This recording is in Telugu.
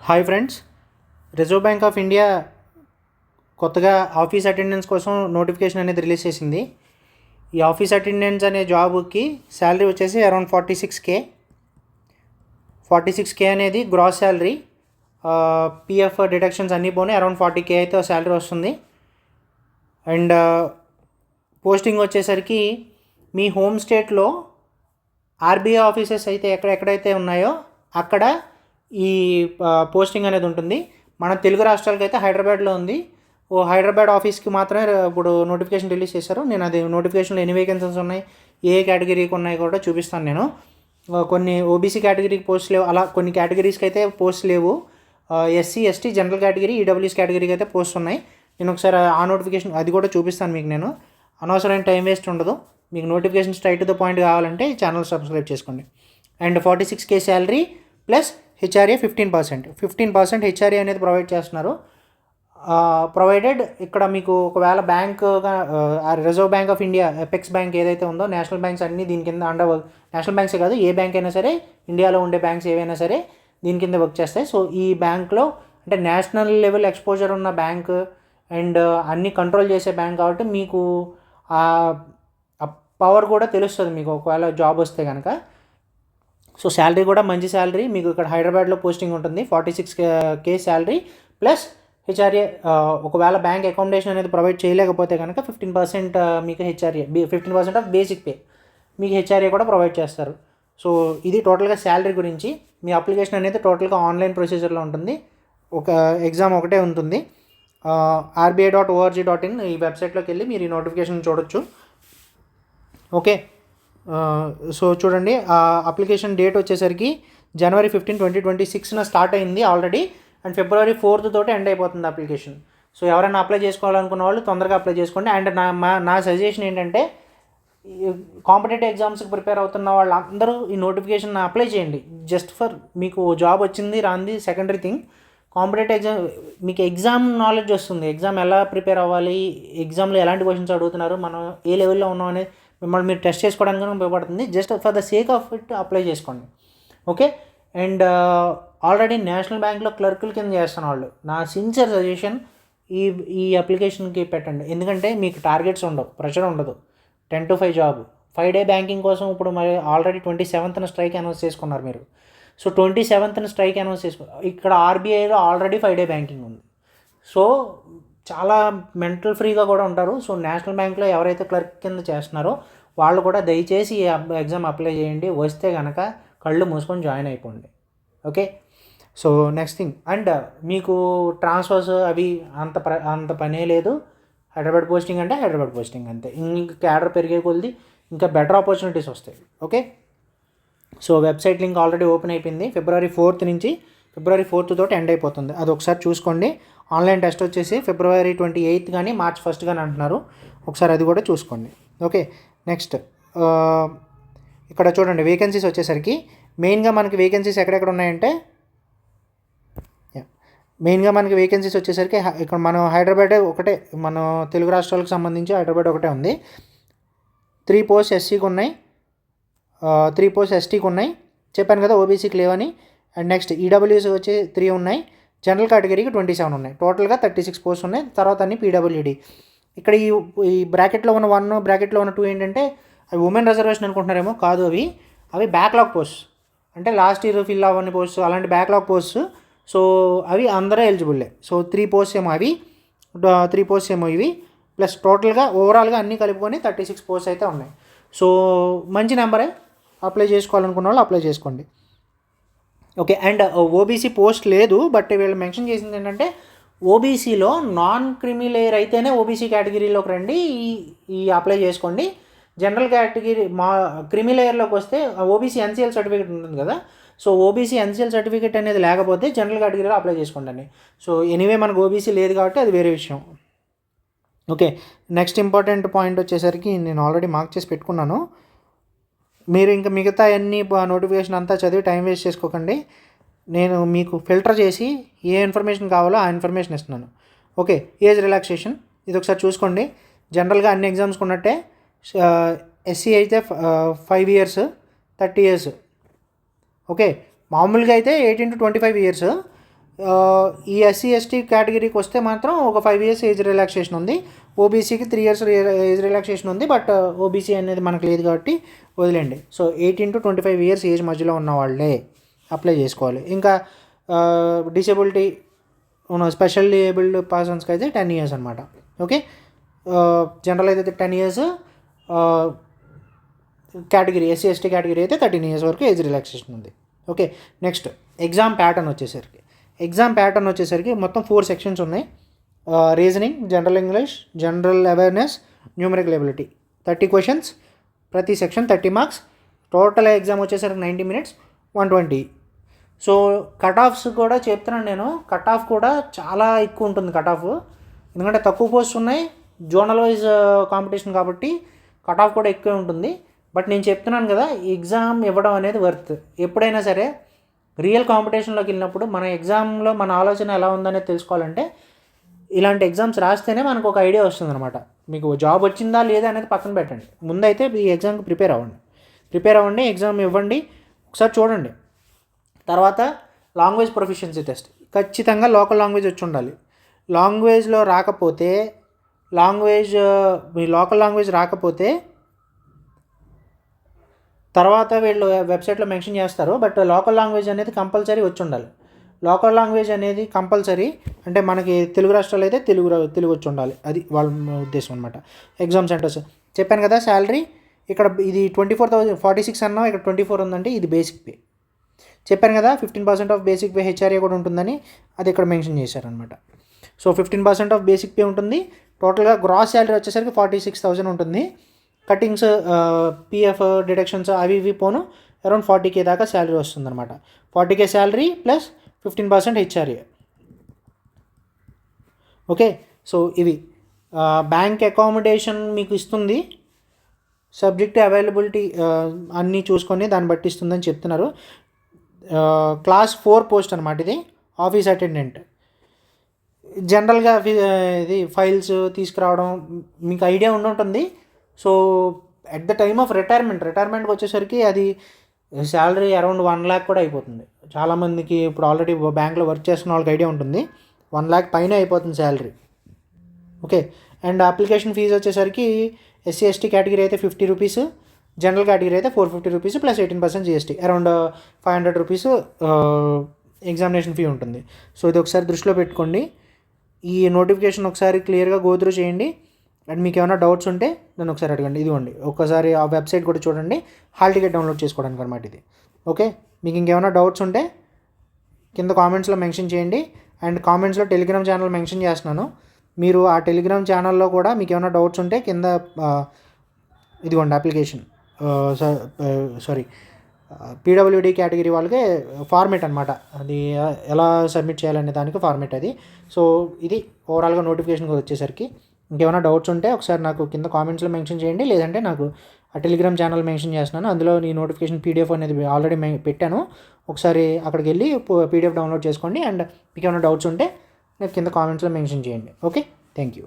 Hi friends, reserve bank of India కొత్తగా ఆఫీస్ అటెండెన్స్ కోసం నోటిఫికేషన్ అనేది రిలీజ్ చేసింది. ఈ ఆఫీస్ అటెండెన్స్ అనే జాబ్కి శాలరీ వచ్చేసి అరౌండ్ 46K అనేది గ్రాస్ శాలరీ. పిఎఫ్ డిడక్షన్స్ అన్నీ పోనీ అరౌండ్ 40K అయితే శాలరీ వస్తుంది. అండ్ పోస్టింగ్ వచ్చేసరికి మీ హోమ్ స్టేట్లో ఆర్బీఐ ఆఫీసెస్ అయితే ఎక్కడెక్కడైతే ఉన్నాయో అక్కడ ఈ పోస్టింగ్ అనేది ఉంటుంది. మన తెలుగు రాష్ట్రాలకి అయితే హైదరాబాద్లో ఉంది. హైదరాబాద్ ఆఫీస్కి మాత్రమే ఇప్పుడు నోటిఫికేషన్ రిలీజ్ చేశారు. నేను అది నోటిఫికేషన్లో ఎన్ని వేకెన్సీస్ ఉన్నాయి, ఏ కేటగిరీకి ఉన్నాయి కూడా చూపిస్తాను. నేను కొన్ని ఓబీసీ కేటగిరీకి పోస్ట్ లేవు, అలా కొన్ని కేటగిరీస్కి అయితే పోస్ట్ లేవు. SC ST general category, EWS కేటగిరీకి అయితే పోస్ట్ ఉన్నాయి. నేను ఒకసారి ఆ నోటిఫికేషన్ అది కూడా చూపిస్తాను మీకు. నేను అనవసరమైన టైం వేస్ట్ ఉండదు. మీకు notification straight to the point కావాలంటే ఈ ఛానల్ సబ్స్క్రైబ్ చేసుకోండి. And 46K salary plus HRA 15% HRA అనేది ప్రొవైడ్ చేస్తున్నారు. ప్రొవైడెడ్ ఇక్కడ మీకు ఒకవేళ bank reserve bank of India, apex bank ఏదైతే ఉందో, నేషనల్ బ్యాంక్స్ అన్నీ దీని కింద అండర్ నేషనల్ బ్యాంక్సే కాదు, ఏ బ్యాంక్ అయినా సరే, ఇండియాలో ఉండే బ్యాంక్స్ ఏవైనా సరే దీని కింద వర్క్ చేస్తాయి. సో ఈ బ్యాంక్లో అంటే నేషనల్ లెవెల్ ఎక్స్పోజర్ ఉన్న బ్యాంక్ అండ్ అన్నీ కంట్రోల్ చేసే బ్యాంక్ కాబట్టి మీకు ఆ పవర్ కూడా తెలుస్తుంది మీకు ఒకవేళ జాబ్ వస్తే కనుక. సో శాలరీ కూడా మంచి శాలరీ మీకు ఇక్కడ హైదరాబాద్లో పోస్టింగ్ ఉంటుంది. 46K salary plus HRA. ఒకవేళ బ్యాంక్ అకామిడేషన్ అనేది ప్రొవైడ్ చేయలేకపోతే కనుక 15% మీకు హెచ్ఆర్ఏ, 15% ఆఫ్ బేసిక్ పే మీకు హెచ్ఆర్ఏ కూడా ప్రొవైడ్ చేస్తారు. సో ఇది టోటల్గా శాలరీ గురించి. మీ అప్లికేషన్ అనేది టోటల్గా ఆన్లైన్ ప్రొసీజర్లో ఉంటుంది. ఒక ఎగ్జామ్ ఒకటే ఉంటుంది. RBI.org.in ఈ వెబ్సైట్లోకి వెళ్ళి మీరు ఈ నోటిఫికేషన్ చూడొచ్చు. ఓకే, సో చూడండి, అప్లికేషన్ డేట్ వచ్చేసరికి January 15, 2026 స్టార్ట్ అయింది ఆల్రెడీ. అండ్ February 4 తోటి ఎండ్ అయిపోతుంది అప్లికేషన్. సో ఎవరైనా అప్లై చేసుకోవాలనుకున్న వాళ్ళు తొందరగా అప్లై చేసుకోండి. అండ్ నా సజెషన్ ఏంటంటే, కాంపిటేటివ్ ఎగ్జామ్స్కి ప్రిపేర్ అవుతున్న వాళ్ళందరూ ఈ నోటిఫికేషన్ అప్లై చేయండి. జస్ట్ ఫర్ మీకు జాబ్ వచ్చింది రాంది సెకండరీ థింగ్. కాంపిటేటివ్ ఎగ్జామ్ మీకు ఎగ్జామ్ నాలెడ్జ్ వస్తుంది. ఎగ్జామ్ ఎలా ప్రిపేర్ అవ్వాలి, ఎగ్జామ్లో ఎలాంటి క్వశ్చన్స్ అడుగుతున్నారు, మనం ఏ లెవెల్లో ఉన్నాం అనేది మిమ్మల్ని మీరు టెస్ట్ చేసుకోవడానికి ఉపయోగపడుతుంది. Just for the sake of it apply చేసుకోండి. ఓకే, అండ్ ఆల్రెడీ నేషనల్ బ్యాంక్లో క్లర్కుల కింద చేస్తున్న వాళ్ళు, నా సిన్సియర్ సజెషన్ ఈ అప్లికేషన్కి పెట్టండి. ఎందుకంటే మీకు టార్గెట్స్ ఉండవు, ప్రెషర్ ఉండదు. 10 to 5 జాబ్. 5 day బ్యాంకింగ్ కోసం ఇప్పుడు మరి ఆల్రెడీ 27th స్ట్రైక్ అనౌన్స్ చేసుకున్నారు మీరు. సో 27th స్ట్రైక్ అనౌన్స్ ఇక్కడ ఆర్బీఐలో ఆల్రెడీ 5 day బ్యాంకింగ్ ఉంది. సో చాలా మెంటల్ ఫ్రీగా కూడా ఉంటారు. సో నేషనల్ బ్యాంక్లో ఎవరైతే క్లర్క్ కింద చేస్తున్నారో వాళ్ళు కూడా దయచేసి ఈ ఎగ్జామ్ అప్లై చేయండి. వస్తే కనుక కళ్ళు మూసుకొని జాయిన్ అయిపోండి. Okay, so next thing, and మీకు ట్రాన్స్ఫర్స్ అవి అంత పనే లేదు. హైదరాబాద్ పోస్టింగ్ అంటే హైదరాబాద్ పోస్టింగ్ అంతే. ఇంకా క్యాడర్ పెరిగే కొద్ది ఇంకా బెటర్ ఆపర్చునిటీస్ వస్తాయి. Okay, so website link already open అయిపోయింది. February 4 తోటి ఎండ్ అయిపోతుంది. అది ఒకసారి చూసుకోండి. ఆన్లైన్ టెస్ట్ వచ్చేసి February 28 కానీ March 1 కానీ అంటున్నారు. ఒకసారి అది కూడా చూసుకోండి. ఓకే, నెక్స్ట్ ఇక్కడ చూడండి, వేకెన్సీస్ వచ్చేసరికి మెయిన్గా మనకి వేకెన్సీస్ ఎక్కడెక్కడ ఉన్నాయంటే, ఇక్కడ మనం హైదరాబాద్ ఒకటే, మన తెలుగు రాష్ట్రాలకు సంబంధించి హైదరాబాద్ ఒకటే ఉంది. 3 పోస్ట్ ఎస్సీకి ఉన్నాయి, 3 పోస్ట్ ఎస్టీకి ఉన్నాయి. చెప్పాను కదా ఓబీసీకి లేవని. అండ్ నెక్స్ట్ ఈడబ్ల్యూఎస్ వచ్చి 3 ఉన్నాయి. జనరల్ కేటగిరీకి 27 ఉన్నాయి. టోటల్గా 36 పోస్ట్ ఉన్నాయి. తర్వాత అన్ని పీడబ్ల్యూడీ. ఇక్కడ ఈ బ్రాకెట్లో ఉన్న 1, బ్రాకెట్లో ఉన్న 2 ఏంటంటే అవి ఉమెన్ రిజర్వేషన్ అనుకుంటున్నారేమో, కాదు. అవి బ్యాక్లాగ్ పోస్ట్, అంటే లాస్ట్ ఇయర్ ఫిల్ అవ్వని పోస్ట్, అలాంటి బ్యాక్లాగ్ పోస్ట్. సో అవి అందరూ ఎలిజిబుల్లే. సో 3 పోస్ట్ ఏమో అవి, 3 పోస్ట్ ఏమో ఇవి, ప్లస్ టోటల్గా ఓవరాల్గా అన్నీ కలుపుకొని 36 పోస్ట్ అయితే ఉన్నాయి. సో మంచి నెంబరే. అప్లై చేసుకోవాలనుకున్న వాళ్ళు అప్లై చేసుకోండి. ఓకే, అండ్ ఓబీసీ పోస్ట్ లేదు, బట్ వీళ్ళు మెన్షన్ చేసింది ఏంటంటే ఓబీసీలో నాన్ క్రిమి లేయర్ అయితేనే ఓబీసీ కేటగిరీలోకి రండి, ఈ అప్లై చేసుకోండి. జనరల్ కేటగిరీ క్రిమి లేయర్లోకి వస్తే ఓబీసీ ఎన్సీఎల్ సర్టిఫికేట్ ఉంటుంది కదా. సో ఓబీసీ ఎన్సీఎల్ సర్టిఫికేట్ అనేది లేకపోతే జనరల్ కేటగిరీలో అప్లై చేసుకోండి అండి. సో ఎనీవే మనకు ఓబీసీ లేదు కాబట్టి అది వేరే విషయం. ఓకే, నెక్స్ట్ ఇంపార్టెంట్ పాయింట్ వచ్చేసరికి నేను ఆల్రెడీ మార్క్ చేసి పెట్టుకున్నాను. మీరు ఇంకా మిగతా అన్ని నోటిఫికేషన్ అంతా చదివి టైం వేస్ట్ చేసుకోకండి. నేను మీకు ఫిల్టర్ చేసి ఏ ఇన్ఫర్మేషన్ కావాలో ఆ ఇన్ఫర్మేషన్ ఇస్తున్నాను. ఓకే, ఏజ్ రిలాక్సేషన్ ఇది ఒకసారి చూసుకోండి. జనరల్గా అన్ని ఎగ్జామ్స్కి ఉన్నట్టే ఎస్సీ అయితే 5 years, 30 years. ఓకే, మామూలుగా అయితే 18 to 25 years. ఈ ఎస్సీ ఎస్టీ కేటగిరీకి వస్తే మాత్రం ఒక 5 years ఏజ్ రిలాక్సేషన్ ఉంది. ఓబీసీకి 3 years ఏజ్ రిలాక్సేషన్ ఉంది. బట్ ఓబీసీ అనేది మనకు లేదు కాబట్టి వదిలేండి. సో 18 to 25 years ఏజ్ మధ్యలో ఉన్న వాళ్ళే అప్లై చేసుకోవాలి. ఇంకా డిసేబిలిటీ స్పెషల్ ఏబుల్డ్ పర్సన్స్కి అయితే 10 years అనమాట. ఓకే, జనరల్ అయితే 10 years, category SC ST category అయితే 13 years వరకు ఏజ్ రిలాక్సేషన్ ఉంది. ఓకే, నెక్స్ట్ ఎగ్జామ్ ప్యాటర్న్ వచ్చేసరికి మొత్తం 4 sections ఉన్నాయి. Reasoning, general English, general awareness, numerical ability. 30 questions, ప్రతి సెక్షన్ 30 marks. టోటల్ ఎగ్జామ్ వచ్చేసరికి 90 minutes, 120. సో కట్ ఆఫ్స్ కూడా చెప్తున్నాను నేను, కట్ ఆఫ్ కూడా చాలా ఎక్కువ ఉంటుంది కట్ ఆఫ్, ఎందుకంటే తక్కువ పోస్ట్ ఉన్నాయి, జోనల్ వైజ్ కాంపిటీషన్ కాబట్టి కట్ ఆఫ్ కూడా ఎక్కువే ఉంటుంది. బట్ నేను చెప్తున్నాను కదా, ఎగ్జామ్ ఇవ్వడం అనేది వర్త్. ఎప్పుడైనా సరే రియల్ కాంపిటీషన్లోకి వెళ్ళినప్పుడు మన ఎగ్జామ్లో మన ఆలోచన ఎలా ఉందనేది తెలుసుకోవాలంటే ఇలాంటి ఎగ్జామ్స్ రాస్తేనే మనకు ఒక ఐడియా వస్తుంది అనమాట. మీకు జాబ్ వచ్చిందా లేదా అనేది పక్కన పెట్టండి, ముందైతే ఈ ఎగ్జామ్కి ప్రిపేర్ అవ్వండి, ఎగ్జామ్ ఇవ్వండి, ఒకసారి చూడండి. తర్వాత లాంగ్వేజ్ ప్రొఫిషియన్సీ టెస్ట్, ఖచ్చితంగా లోకల్ లాంగ్వేజ్ వచ్చి ఉండాలి. లాంగ్వేజ్లో రాకపోతే మీ లోకల్ లాంగ్వేజ్ రాకపోతే తర్వాత వీళ్ళు వెబ్సైట్లో మెన్షన్ చేస్తారు, బట్ లోకల్ లాంగ్వేజ్ అనేది కంపల్సరీ వచ్చి ఉండాలి. లోకల్ లాంగ్వేజ్ అనేది కంపల్సరీ అంటే మనకి తెలుగు రాష్ట్రాలు అయితే తెలుగు వచ్చి ఉండాలి, అది వాళ్ళ ఉద్దేశం అనమాట. ఎగ్జామ్ సెంటర్స్ చెప్పాను కదా, శాలరీ ఇక్కడ ఇది 24,046 అన్నా, ఇక్కడ 24 ఉందంటే ఇది బేసిక్ పే. చెప్పాను కదా 15% ఆఫ్ బేసిక్ పే హెచ్ఆర్ఏ కూడా ఉంటుందని, అది ఇక్కడ మెన్షన్ చేశారనమాట. సో 15% ఆఫ్ బేసిక్ పే ఉంటుంది. టోటల్గా గ్రాస్ శాలరీ వచ్చేసరికి 46,000 ఉంటుంది. కటింగ్స్, పిఎఫ్ డిడక్షన్స్ అవి ఇవి పోను అరౌండ్ 40K దాకా శాలరీ వస్తుందన్నమాట. 40K salary plus 15% HRA. Okay, so ఇవి బ్యాంక్ అకామిడేషన్ మీకు ఇస్తుంది, సబ్జెక్ట్ అవైలబిలిటీ అన్నీ చూసుకొని దాన్ని బట్టి ఇస్తుందని చెప్తున్నారు. క్లాస్ 4 పోస్ట్ అనమాట ఇది, ఆఫీస్ అటెండెంట్. జనరల్గా ఇది ఫైల్స్ తీసుకురావడం మీకు ఐడియా ఉంటుంది. So at the time of రిటైర్మెంట్కి వచ్చేసరికి అది శాలరీ అరౌండ్ 1 lakh కూడా అయిపోతుంది. చాలామందికి ఇప్పుడు ఆల్రెడీ బ్యాంక్లో వర్క్ చేస్తున్న వాళ్ళకి ఐడియా ఉంటుంది, 1 lakh పైన అయిపోతుంది salary. Okay, and application fees వచ్చేసరికి ఎస్సీ ఎస్టీ కేటగిరీ అయితే 50 rupees, జనరల్ కేటగిరీ అయితే 450 rupees plus 18% GST, around 500 rupees examination fee ఉంటుంది. సో ఇది ఒకసారి దృష్టిలో పెట్టుకోండి. ఈ నోటిఫికేషన్ ఒకసారి క్లియర్గా గో త్రూ చేయండి. అండ్ మీకు ఏమైనా డౌట్స్ ఉంటే నన్ను ఒకసారి అడగండి. ఇదిగోండి ఒకసారి ఆ వెబ్సైట్ కూడా చూడండి, హాల్ టికెట్ డౌన్లోడ్ చేసుకోవడానికి అనమాట ఇది. ఓకే, మీకు ఇంకేమైనా డౌట్స్ ఉంటే కింద కామెంట్స్లో మెన్షన్ చేయండి. అండ్ కామెంట్స్లో టెలిగ్రామ్ ఛానల్ మెన్షన్ చేస్తున్నాను, మీరు ఆ టెలిగ్రామ్ ఛానల్లో కూడా మీకు ఏమైనా డౌట్స్ ఉంటే కింద ఇదిగోండి అప్లికేషన్ పీడబ్ల్యూడీ కేటగిరీ వాళ్ళకి ఫార్మేట్ అనమాట, అది ఎలా సబ్మిట్ చేయాలనే దానికి ఫార్మేట్ అది. సో ఇది ఓవరాల్గా నోటిఫికేషన్ వచ్చేసరికి ఇంకేమైనా డౌట్స్ ఉంటే ఒకసారి నాకు కింద కామెంట్స్లో మెన్షన్ చేయండి, లేదంటే నాకు ఆ టెలిగ్రామ్ ఛానల్ మెన్షన్ చేస్తున్నాను, అందులో ఈ నోటిఫికేషన్ పీడిఎఫ్ అనేది ఆల్రెడీ పెట్టాను, ఒకసారి అక్కడికి వెళ్ళి పీడిఎఫ్ డౌన్లోడ్ చేసుకోండి. అండ్ మీకు ఏమైనా డౌట్స్ ఉంటే నాకు కింద కామెంట్స్లో మెన్షన్ చేయండి. Okay, thank you.